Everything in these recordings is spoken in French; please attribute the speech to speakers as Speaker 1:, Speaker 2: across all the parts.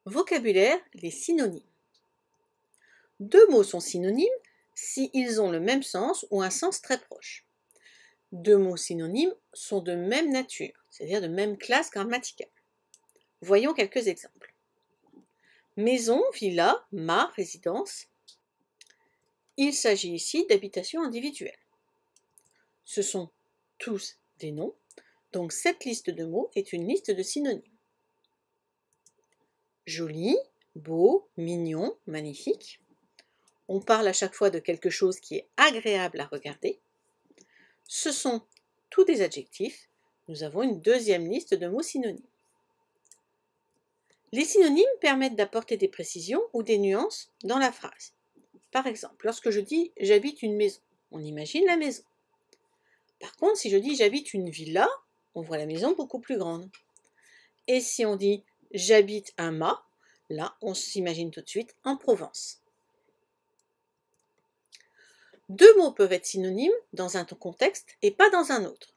Speaker 1: Vocabulaire, les synonymes. Deux mots sont synonymes s'ils ont le même sens ou un sens très proche. Deux mots synonymes sont de même nature, c'est-à-dire de même classe grammaticale. Voyons quelques exemples. Maison, villa, ma résidence. Il s'agit ici d'habitation individuelle. Ce sont tous des noms, donc cette liste de mots est une liste de synonymes. Joli, beau, mignon, magnifique. On parle à chaque fois de quelque chose qui est agréable à regarder. Ce sont tous des adjectifs. Nous avons une deuxième liste de mots synonymes. Les synonymes permettent d'apporter des précisions ou des nuances dans la phrase. Par exemple, lorsque je dis « j'habite une maison », on imagine la maison. Par contre, si je dis « j'habite une villa », on voit la maison beaucoup plus grande. Et si on dit « j'habite un mât », là, on s'imagine tout de suite en Provence. Deux mots peuvent être synonymes dans un contexte et pas dans un autre.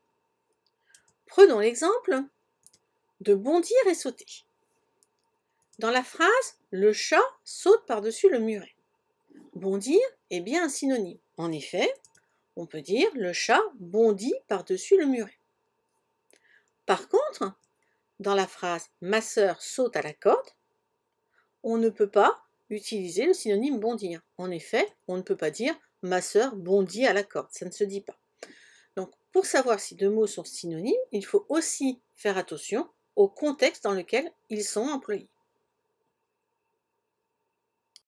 Speaker 1: Prenons l'exemple de bondir et sauter. Dans la phrase, le chat saute par-dessus le muret. Bondir est bien un synonyme. En effet, on peut dire le chat bondit par-dessus le muret. Par contre, dans la phrase ma sœur saute à la corde, on ne peut pas utiliser le synonyme bondir. En effet, on ne peut pas dire ma sœur bondit à la corde, ça ne se dit pas. Donc, pour savoir si deux mots sont synonymes, il faut aussi faire attention au contexte dans lequel ils sont employés.